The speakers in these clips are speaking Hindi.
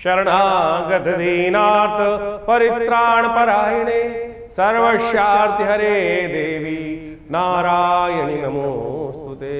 शरणागत दीनार्थ परित्राण परायणे सर्वस्यार्ति हरे देवी नारायणि नमोस्तुते।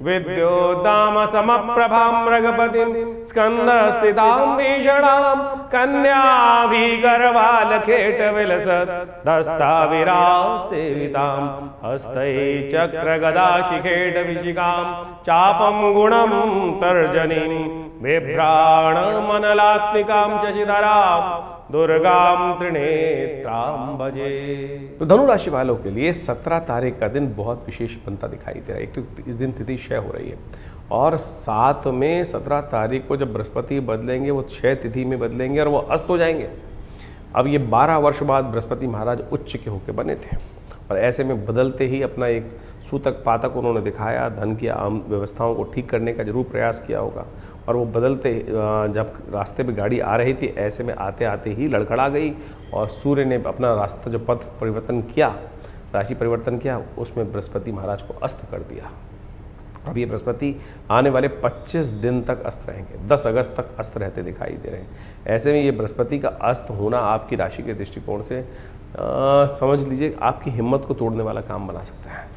विद्योद्दाम समप्रभां मृगपतिं स्कंदस्थितां भीषणां कन्याभिगर्भालखेटविलसत् दस्ताविरासेवितां हस्तै चक्रगदाशिखेटविशिखां चापं गुणं तर्जनीं बिभ्राणमनलात्मिकां शशिधरां दुर्गां त्रिनेत्रां भजे। तो धनु राशि वालों के लिए 17 तारीख का दिन बहुत विशेष बनता दिखाई दे रहा है। एक तो इस दिन तिथि क्षय हो रही है और साथ में 17 तारीख को जब बृहस्पति बदलेंगे वो क्षय तिथि में बदलेंगे और वो अस्त हो जाएंगे। अब ये 12 वर्ष बाद बृहस्पति महाराज उच्च के होकर बने थे और ऐसे में बदलते ही अपना एक सूतक पातक उन्होंने दिखाया, धन की आम व्यवस्थाओं को ठीक करने का जरूर प्रयास किया होगा। और वो बदलते जब रास्ते पे गाड़ी आ रही थी ऐसे में आते आते ही लड़खड़ा गई और सूर्य ने अपना रास्ता जो पथ परिवर्तन किया, राशि परिवर्तन किया, उसमें बृहस्पति महाराज को अस्त कर दिया। अब ये बृहस्पति आने वाले 25 दिन तक अस्त रहेंगे, 10 अगस्त तक अस्त रहते दिखाई दे रहे हैं। ऐसे में ये बृहस्पति का अस्त होना आपकी राशि के दृष्टिकोण से समझ लीजिए आपकी हिम्मत को तोड़ने वाला काम बना सकता है।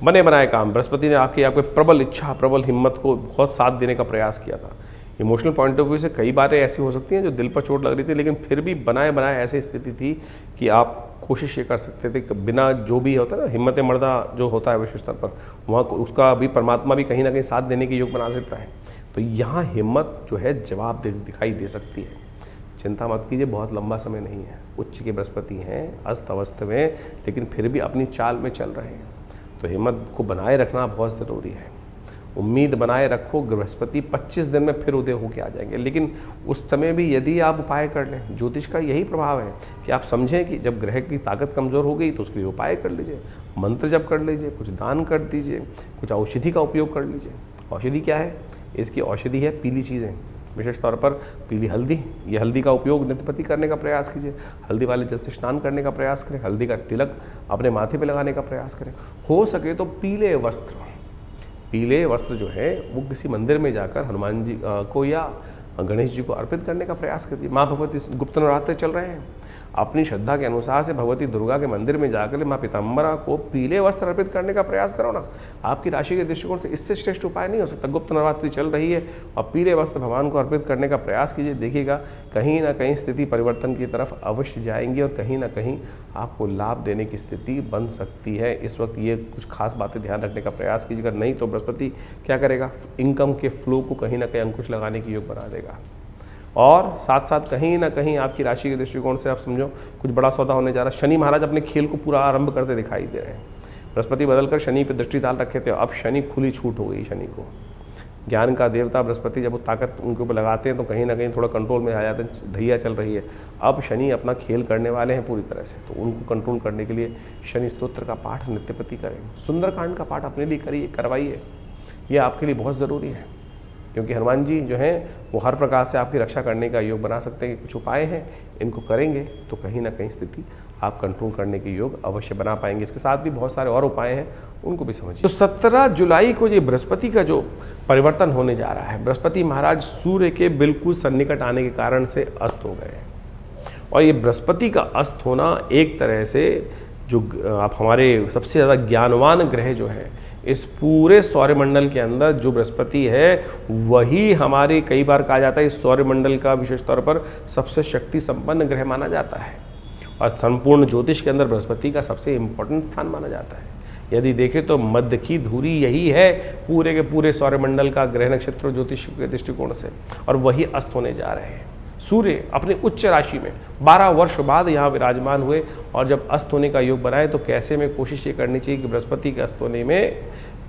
बने बनाए काम बृहस्पति ने आपको प्रबल इच्छा, प्रबल हिम्मत को बहुत साथ देने का प्रयास किया था। इमोशनल पॉइंट ऑफ व्यू से कई बातें ऐसी हो सकती हैं जो दिल पर चोट लग रही थी, लेकिन फिर भी बनाए बनाए ऐसी स्थिति थी कि आप कोशिश ये कर सकते थे कि बिना जो भी होता है ना, हिम्मत मर्दा जो होता है विश्व स्तर पर, वहाँ उसका भी परमात्मा भी कहीं ना कहीं साथ देने के योग बना सकता है। तो यहाँ हिम्मत जो है जवाब दिखाई दे सकती है। चिंता मत कीजिए, बहुत लंबा समय नहीं है। उच्च के बृहस्पति हैं अस्त अवस्था में, लेकिन फिर भी अपनी चाल में चल रहे हैं। तो हिम्मत को बनाए रखना बहुत ज़रूरी है। उम्मीद बनाए रखो, बृहस्पति 25 दिन में फिर उदय होके आ जाएंगे। लेकिन उस समय भी यदि आप उपाय कर लें, ज्योतिष का यही प्रभाव है कि आप समझें कि जब ग्रह की ताकत कमज़ोर हो गई तो उसके लिए उपाय कर लीजिए, मंत्र जप कर लीजिए, कुछ दान कर दीजिए, कुछ औषधि का उपयोग कर लीजिए। औषधि क्या है? इसकी औषधि है पीली चीज़ें, विशेष तौर पर पीली हल्दी। ये हल्दी का उपयोग नित्यपति करने का प्रयास कीजिए, हल्दी वाले जल से स्नान करने का प्रयास करें, हल्दी का तिलक अपने माथे पे लगाने का प्रयास करें। हो सके तो पीले वस्त्र जो है वो किसी मंदिर में जाकर हनुमान जी को या गणेश जी को अर्पित करने का प्रयास कीजिए। माँ भगवती गुप्त नवरात्र चल रहे हैं, अपनी श्रद्धा के अनुसार से भगवती दुर्गा के मंदिर में जाकर माँ पीताम्बरा को पीले वस्त्र अर्पित करने का प्रयास करो ना। आपकी राशि के दृष्टिकोण से इससे श्रेष्ठ उपाय नहीं हो सकता। गुप्त नवरात्रि चल रही है और पीले वस्त्र भगवान को अर्पित करने का प्रयास कीजिए, देखिएगा कहीं ना कहीं स्थिति परिवर्तन की तरफ अवश्य जाएंगी और कहीं ना कहीं आपको लाभ देने की स्थिति बन सकती है। इस वक्त ये कुछ खास बातें ध्यान रखने का प्रयास कीजिएगा, नहीं तो बृहस्पति क्या करेगा, इनकम के फ्लो को कहीं ना कहीं अंकुश लगाने की योग बना देगा। और साथ साथ कहीं ना कहीं आपकी राशि के दृष्टिकोण से आप समझो कुछ बड़ा सौदा होने जा रहा है। शनि महाराज अपने खेल को पूरा आरंभ करते दिखाई दे रहे हैं। बृहस्पति बदलकर शनि पर दृष्टि डाल रखे थे, अब शनि खुली छूट हो गई। शनि को ज्ञान का देवता बृहस्पति जब वो ताकत उनके ऊपर लगाते हैं तो कहीं ना कहीं थोड़ा कंट्रोल में आ जाते हैं। ढैया चल रही है, अब शनि अपना खेल करने वाले हैं पूरी तरह से। तो उनको कंट्रोल करने के लिए शनि स्तोत्र का पाठ नित्यपति करें, सुंदरकांड का पाठ अपने लिए करिए, करवाइए। ये आपके लिए बहुत ज़रूरी है, क्योंकि हनुमान जी जो हैं वो हर प्रकार से आपकी रक्षा करने का योग बना सकते हैं। कि कुछ उपाय हैं, इनको करेंगे तो कहीं ना कहीं स्थिति आप कंट्रोल करने के योग अवश्य बना पाएंगे। इसके साथ भी बहुत सारे और उपाय हैं, उनको भी समझिए। तो 17 जुलाई को ये बृहस्पति का जो परिवर्तन होने जा रहा है, बृहस्पति महाराज सूर्य के बिल्कुल सन्निकट आने के कारण से अस्त हो गए हैं। और ये बृहस्पति का अस्त होना एक तरह से जो आप हमारे सबसे ज़्यादा ज्ञानवान ग्रह जो है इस पूरे सौरमंडल के अंदर जो बृहस्पति है वही हमारे कई बार कहा जाता है इस सौरमंडल का विशेष तौर पर सबसे शक्ति संपन्न ग्रह माना जाता है और संपूर्ण ज्योतिष के अंदर बृहस्पति का सबसे इम्पोर्टेंट स्थान माना जाता है। यदि देखें तो मध्य की धुरी यही है पूरे के पूरे सौरमंडल का ग्रह नक्षत्र ज्योतिष के दृष्टिकोण से, और वही अस्त होने जा रहे हैं। सूर्य अपने उच्च राशि में 12 वर्ष बाद यहाँ विराजमान हुए और जब अस्त होने का योग बनाए तो कैसे में कोशिश ये करनी चाहिए कि बृहस्पति के अस्त होने में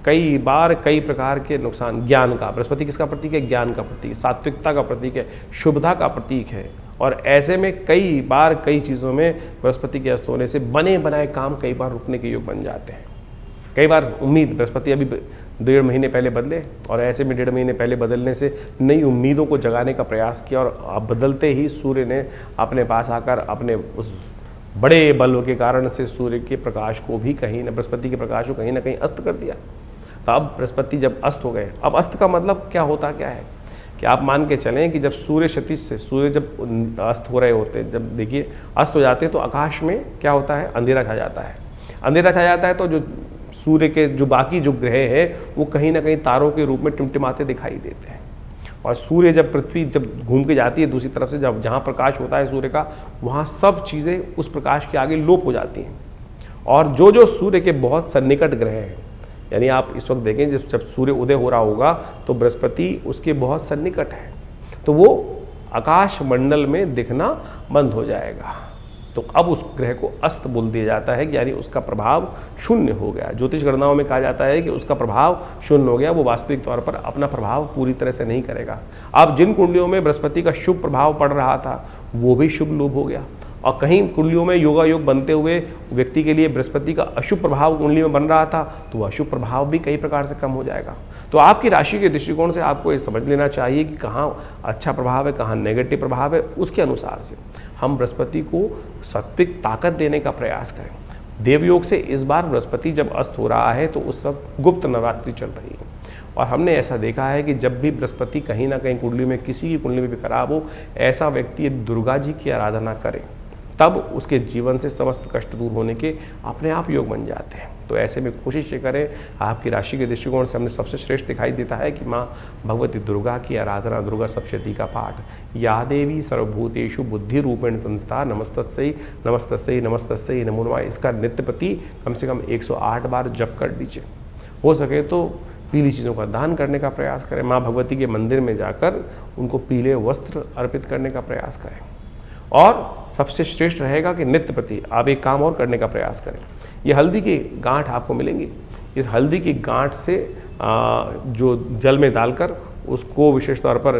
कई बार कई प्रकार के नुकसान, ज्ञान का, बृहस्पति किसका प्रतीक है, ज्ञान का प्रतीक है, सात्विकता का प्रतीक है, शुभता का प्रतीक है। और ऐसे में कई बार कई चीज़ों में बृहस्पति के अस्त होने से बने बनाए काम कई बार रुकने के योग बन जाते हैं। कई बार उम्मीद बृहस्पति अभी 1.5 महीने पहले बदले और ऐसे में 1.5 महीने पहले बदलने से नई उम्मीदों को जगाने का प्रयास किया और बदलते ही सूर्य ने अपने पास आकर अपने उस बड़े बल के कारण से सूर्य के प्रकाश को भी कहीं न बृहस्पति के प्रकाश को कहीं ना कहीं अस्त कर दिया। तो अब बृहस्पति जब अस्त हो गए, अब अस्त का मतलब क्या होता क्या है कि आप मान के चलें कि जब सूर्य क्षितिज से सूर्य जब अस्त हो रहे होते हैं, जब देखिए अस्त हो जाते हैं तो आकाश में क्या होता है, अंधेरा छा जाता है। अंधेरा छा जाता है तो जो सूर्य के जो बाकी जो ग्रह हैं वो कहीं ना कहीं तारों के रूप में टिमटिमाते दिखाई देते हैं। और सूर्य जब पृथ्वी जब घूम के जाती है दूसरी तरफ से, जब जहाँ प्रकाश होता है सूर्य का, वहाँ सब चीज़ें उस प्रकाश के आगे लोप हो जाती हैं। और जो जो सूर्य के बहुत सन्निकट ग्रह हैं, यानी आप इस वक्त देखें जब सूर्य उदय हो रहा होगा तो बृहस्पति उसके बहुत सन्निकट है, तो वो आकाश मंडल में दिखना बंद हो जाएगा। तो अब उस ग्रह को अस्त बोल दिया जाता है, यानी उसका प्रभाव शून्य हो गया। ज्योतिष गणनाओं में कहा जाता है कि उसका प्रभाव शून्य हो गया, वो वास्तविक तौर पर अपना प्रभाव पूरी तरह से नहीं करेगा। अब जिन कुंडलियों में बृहस्पति का शुभ प्रभाव पड़ रहा था वो भी शुभ लोप हो गया, और कहीं कुंडलियों में योगा योग बनते हुए व्यक्ति के लिए बृहस्पति का अशुभ प्रभाव कुंडली में बन रहा था तो वह अशुभ प्रभाव भी कई प्रकार से कम हो जाएगा। तो आपकी राशि के दृष्टिकोण से आपको ये समझ लेना चाहिए कि कहाँ अच्छा प्रभाव है, कहाँ नेगेटिव प्रभाव है। उसके अनुसार से हम बृहस्पति को सात्विक ताकत देने का प्रयास करें। देवयोग से इस बार बृहस्पति जब अस्त हो रहा है तो उस वक्त गुप्त नवरात्रि चल रही है, और हमने ऐसा देखा है कि जब भी बृहस्पति कहीं ना कहीं कुंडली में, किसी की कुंडली में भी खराब हो, ऐसा व्यक्ति दुर्गा जी की आराधना करे, तब उसके जीवन से समस्त कष्ट दूर होने के अपने आप योग बन जाते हैं। तो ऐसे में कोशिश ये करें, आपकी राशि के दृष्टिकोण से हमें सबसे श्रेष्ठ दिखाई देता है कि माँ भगवती दुर्गा की आराधना, दुर्गा सप्तशती का पाठ, या देवी सर्वभूतेषु बुद्धि रूपेण संस्था नमस्तस्यै नमस्तस्यै नमस्तस्यै नमो नमः, इसका नित्य प्रति कम से कम 108 बार जप कर लीजिए। हो सके तो पीली चीज़ों का दान करने का प्रयास करें, माँ भगवती के मंदिर में जाकर उनको पीले वस्त्र अर्पित करने का प्रयास करें। और सबसे श्रेष्ठ रहेगा कि नित्य प्रति आप एक काम और करने का प्रयास करें। ये हल्दी की गांठ आपको मिलेंगी, इस हल्दी की गांठ से जो जल में डालकर उसको विशेष तौर पर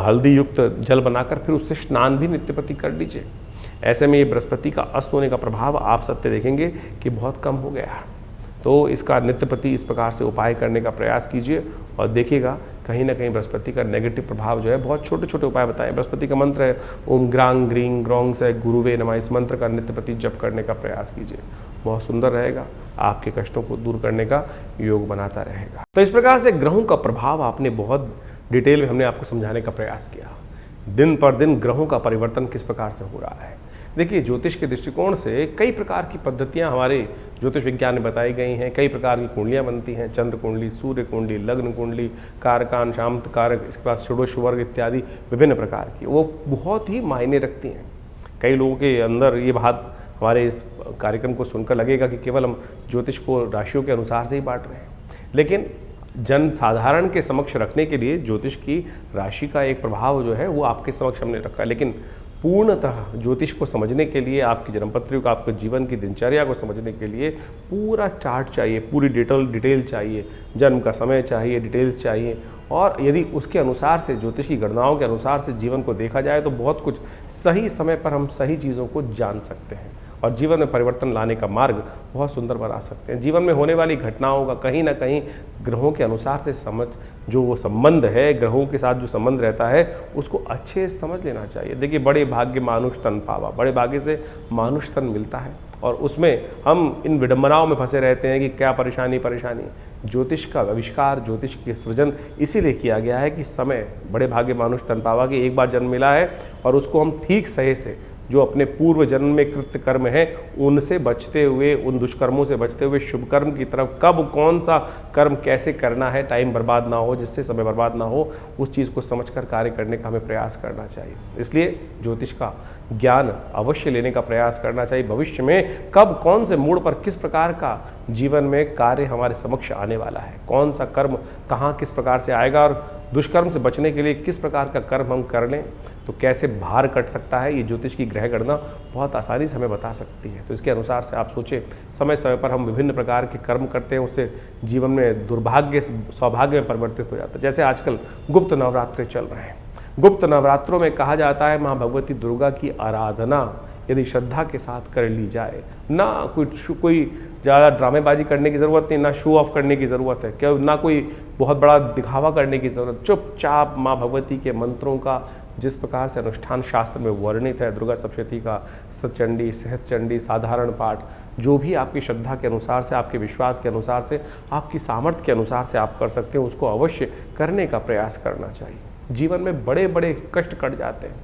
हल्दी युक्त जल बनाकर फिर उससे स्नान भी नित्य प्रति कर लीजिए। ऐसे में ये बृहस्पति का अस्त होने का प्रभाव आप सत्य देखेंगे कि बहुत कम हो गया। तो इसका नित्य प्रति इस प्रकार से उपाय करने का प्रयास कीजिए और देखिएगा कहीं ना कहीं बृहस्पति का नेगेटिव प्रभाव जो है, बहुत छोटे छोटे उपाय बताएं। बृहस्पति का मंत्र है ओम ग्रांग ग्रीं ग्रौंग से गुरुवे नमः, इस मंत्र का नित्य प्रति जप करने का प्रयास कीजिए, बहुत सुंदर रहेगा, आपके कष्टों को दूर करने का योग बनाता रहेगा। तो इस प्रकार से ग्रहों का प्रभाव आपने बहुत डिटेल में हमने आपको समझाने का प्रयास किया। दिन पर दिन ग्रहों का परिवर्तन किस प्रकार से हो रहा है। देखिए ज्योतिष के दृष्टिकोण से कई प्रकार की पद्धतियां हमारे ज्योतिष विज्ञान में बताई गई हैं, कई प्रकार की कुंडलियां बनती हैं, चंद्र कुंडली, सूर्य कुंडली, लग्न कुंडली, कारकान, शांत कारक, इसके बाद षोडश वर्ग इत्यादि विभिन्न प्रकार की, वो बहुत ही मायने रखती हैं। कई लोगों के अंदर ये बात हमारे इस कार्यक्रम को सुनकर लगेगा कि केवल हम ज्योतिष को राशियों के अनुसार से ही बांट रहे हैं, लेकिन जन साधारण के समक्ष रखने के लिए ज्योतिष की राशि का एक प्रभाव जो है वो आपके समक्ष हमने रखा है। लेकिन पूर्णतः ज्योतिष को समझने के लिए, आपकी जन्मपत्री को, आपके जीवन की दिनचर्या को समझने के लिए पूरा चार्ट चाहिए, पूरी डिटेल चाहिए, जन्म का समय चाहिए, डिटेल्स चाहिए। और यदि उसके अनुसार से, ज्योतिष की गणनाओं के अनुसार से जीवन को देखा जाए तो बहुत कुछ सही समय पर हम सही चीज़ों को जान सकते हैं और जीवन में परिवर्तन लाने का मार्ग बहुत सुंदर बना सकते हैं। जीवन में होने वाली घटनाओं का कहीं ना कहीं ग्रहों के अनुसार से समझ, जो वो संबंध है, ग्रहों के साथ जो संबंध रहता है उसको अच्छे से समझ लेना चाहिए। देखिए बड़े भाग्य मानुष तन पावा, बड़े भाग्य से मानुष तन मिलता है और उसमें हम इन विडंबनाओं में फंसे रहते हैं कि क्या परेशानी। ज्योतिष का आविष्कार, ज्योतिष के सृजन इसीलिए किया गया है कि समय, बड़े भाग्य मानुष तन पावा कि एक बार जन्म मिला है और उसको हम ठीक सही से जो अपने पूर्व जन्म में कृत्य कर्म है उनसे बचते हुए, उन दुष्कर्मों से बचते हुए शुभ कर्म की तरफ कब कौन सा कर्म कैसे करना है, टाइम बर्बाद ना हो, जिससे समय बर्बाद ना हो, उस चीज़ को समझकर कार्य करने का हमें प्रयास करना चाहिए। इसलिए ज्योतिष का ज्ञान अवश्य लेने का प्रयास करना चाहिए। भविष्य में कब कौन से मोड़ पर किस प्रकार का जीवन में कार्य हमारे समक्ष आने वाला है, कौन सा कर्म कहाँ किस प्रकार से आएगा और दुष्कर्म से बचने के लिए किस प्रकार का कर्म हम कर लें तो कैसे भार कट सकता है, ये ज्योतिष की ग्रह गणना बहुत आसानी से हमें बता सकती है। तो इसके अनुसार से आप सोचें, समय समय पर हम विभिन्न प्रकार के कर्म करते हैं, उससे जीवन में दुर्भाग्य सौभाग्य में परिवर्तित हो जाता है। जैसे आजकल गुप्त नवरात्रे चल रहे हैं, गुप्त नवरात्रों में कहा जाता है माँ भगवती दुर्गा की आराधना यदि श्रद्धा के साथ कर ली जाए, ना कोई ज़्यादा ड्रामेबाजी करने की ज़रूरत नहीं, ना शो ऑफ करने की ज़रूरत है, क्या ना कोई बहुत बड़ा दिखावा करने की ज़रूरत, चुपचाप माँ भगवती के मंत्रों का जिस प्रकार से अनुष्ठान शास्त्र में वर्णित है, दुर्गा सप्तशती का सतचंडी, सहस्रचंडी, साधारण पाठ, जो भी आपकी श्रद्धा के अनुसार से, आपके विश्वास के अनुसार से, आपकी सामर्थ्य के अनुसार से आप कर सकते हैं, उसको अवश्य करने का प्रयास करना चाहिए। जीवन में बड़े बड़े कष्ट कट जाते हैं,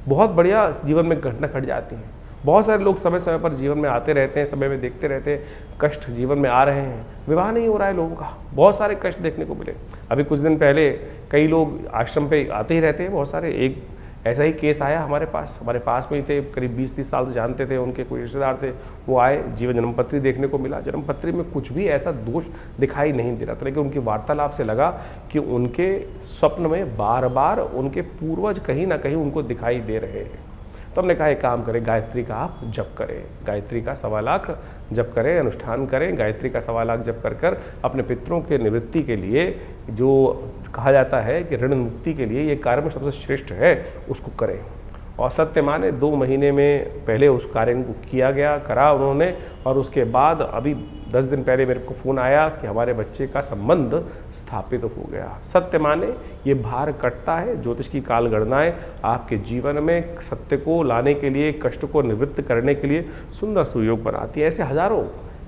बहुत बढ़िया जीवन में घटना घट जाती हैं। बहुत सारे लोग समय समय पर जीवन में आते रहते हैं, समय में देखते रहते हैं, कष्ट जीवन में आ रहे हैं, विवाह नहीं हो रहा है लोगों का, बहुत सारे कष्ट देखने को मिले। अभी कुछ दिन पहले कई लोग आश्रम पे आते ही रहते हैं, बहुत सारे, एक ऐसा ही केस आया हमारे पास में ही थे, करीब 20-30 साल से जानते थे, उनके कोई रिश्तेदार थे, वो आए, जीवन जन्म पत्री देखने को मिला। जन्म पत्री में कुछ भी ऐसा दोष दिखाई नहीं दे रहा था, लेकिन उनकी वार्तालाप से लगा कि उनके स्वप्न में बार बार उनके पूर्वज कहीं ना कहीं उनको दिखाई दे रहे हैं। तो हमने कहा एक काम करें, गायत्री का आप जप करें, गायत्री का 1.25 लाख जप करें, अनुष्ठान करें, गायत्री का 1.25 लाख जप कर कर अपने पितरों के निवृत्ति के लिए, जो कहा जाता है कि ऋण मुक्ति के लिए ये कार्य में सबसे श्रेष्ठ है, उसको करें। और सत्य माने 2 महीने में पहले उस कार्य को किया गया, करा उन्होंने, और उसके बाद अभी 10 दिन पहले मेरे को फ़ोन आया कि हमारे बच्चे का संबंध स्थापित हो गया। सत्य माने ये भार कटता है, ज्योतिष की काल गणनाएं आपके जीवन में सत्य को लाने के लिए, कष्ट को निवृत्त करने के लिए सुंदर सुयोग बनाती है। ऐसे हजारों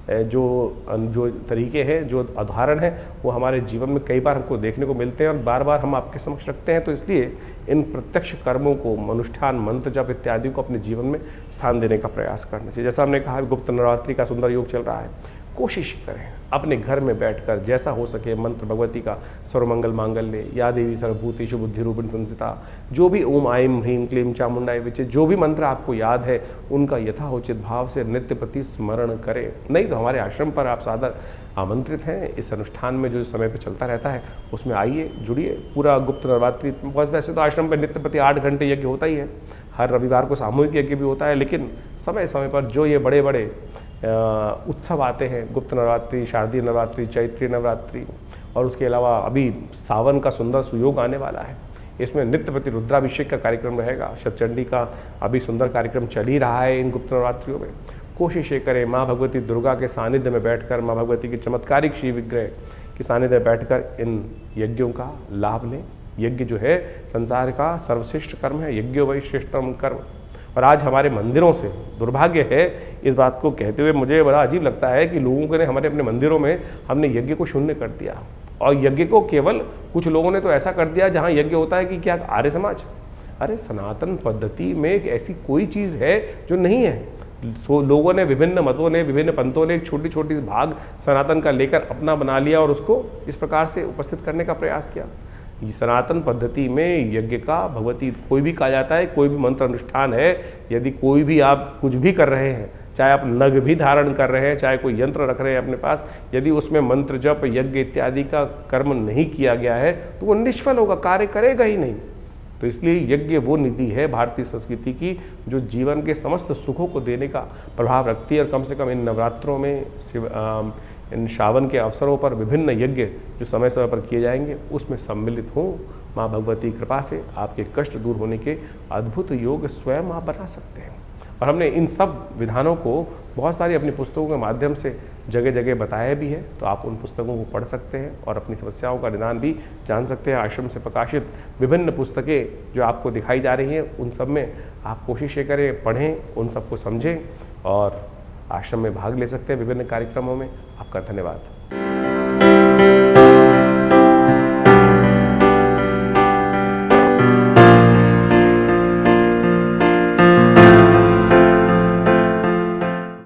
जो तरीके हैं, जो उदाहरण हैं, वो हमारे जीवन में कई बार हमको देखने को मिलते हैं और बार बार हम आपके समक्ष रखते हैं। तो इसलिए इन प्रत्यक्ष कर्मों को, अनुष्ठान, मंत्र जप इत्यादि को अपने जीवन में स्थान देने का प्रयास करना चाहिए। जैसा हमने कहा, गुप्त नवरात्रि का सुंदर योग चल रहा है, कोशिश करें अपने घर में बैठकर जैसा हो सके मंत्र भगवती का, सर्वमंगल मांगल्य, या देवी सर्वभूतेषु बुद्धि रूपिणी संस्थिता, जो भी ओम आईं ह्रीं क्लीं चामुंडाय विचे, जो भी मंत्र आपको याद है उनका यथाउचित भाव से नित्य प्रति स्मरण करें। नहीं तो हमारे आश्रम पर आप सादर आमंत्रित हैं। इस अनुष्ठान में जो समय पर चलता रहता है उसमें आइए, जुड़िए। पूरा गुप्त नवरात्रि, बस वैसे तो आश्रम पर नित्य प्रति 8 घंटे यज्ञ होता ही है, हर रविवार को सामूहिक यज्ञ भी होता है, लेकिन समय समय पर जो ये बड़े बड़े उत्सव आते हैं, गुप्त नवरात्रि, शारदीय नवरात्रि, चैत्री नवरात्रि, और उसके अलावा अभी सावन का सुंदर सुयोग आने वाला है, इसमें नित्य प्रति रुद्राभिषेक का कार्यक्रम रहेगा, शतचंडी का अभी सुंदर कार्यक्रम चल ही रहा है इन गुप्त नवरात्रियों में। कोशिश ये करें माँ भगवती दुर्गा के सानिध्य में बैठकर, माँ भगवती की चमत्कारिक श्री विग्रह के सानिध्य में बैठकर इन यज्ञों का लाभ लें। यज्ञ जो है संसार का सर्वश्रेष्ठ कर्म है, यज्ञो वै श्रेष्ठतम कर्म। और आज हमारे मंदिरों से दुर्भाग्य है, इस बात को कहते हुए मुझे बड़ा अजीब लगता है कि लोगों ने हमारे अपने मंदिरों में हमने यज्ञ को शून्य कर दिया, और यज्ञ को केवल कुछ लोगों ने तो ऐसा कर दिया जहाँ यज्ञ होता है कि क्या आर्य समाज। अरे सनातन पद्धति में ऐसी कोई चीज़ है जो नहीं है। लोगों ने, विभिन्न मतों ने, विभिन्न पंथों ने एक छोटी छोटी भाग सनातन का लेकर अपना बना लिया और उसको इस प्रकार से उपस्थित करने का प्रयास किया। सनातन पद्धति में यज्ञ का भगवती कोई भी कहा जाता है, कोई भी मंत्र अनुष्ठान है, यदि कोई भी आप कुछ भी कर रहे हैं, चाहे आप नग भी धारण कर रहे हैं, चाहे कोई यंत्र रख रहे हैं अपने पास, यदि उसमें मंत्र जप यज्ञ इत्यादि का कर्म नहीं किया गया है तो वो निष्फल होगा, कार्य करेगा ही नहीं। तो इसलिए यज्ञ वो निधि है भारतीय संस्कृति की जो जीवन के समस्त सुखों को देने का प्रभाव रखती है। और कम से कम इन नवरात्रों में, इन श्रावण के अवसरों पर विभिन्न यज्ञ जो समय समय पर किए जाएंगे उसमें सम्मिलित हों। माँ भगवती की कृपा से आपके कष्ट दूर होने के अद्भुत योग स्वयं आप बना सकते हैं। और हमने इन सब विधानों को बहुत सारी अपनी पुस्तकों के माध्यम से जगह जगह बताया भी है, तो आप उन पुस्तकों को पढ़ सकते हैं और अपनी समस्याओं का निदान भी जान सकते हैं। आश्रम से प्रकाशित विभिन्न पुस्तकें जो आपको दिखाई जा रही हैं, उन सब में आप कोशिश ये करें, पढ़ें, उन सबको समझें और आश्रम में भाग ले सकते हैं विभिन्न कार्यक्रमों में। आपका धन्यवाद।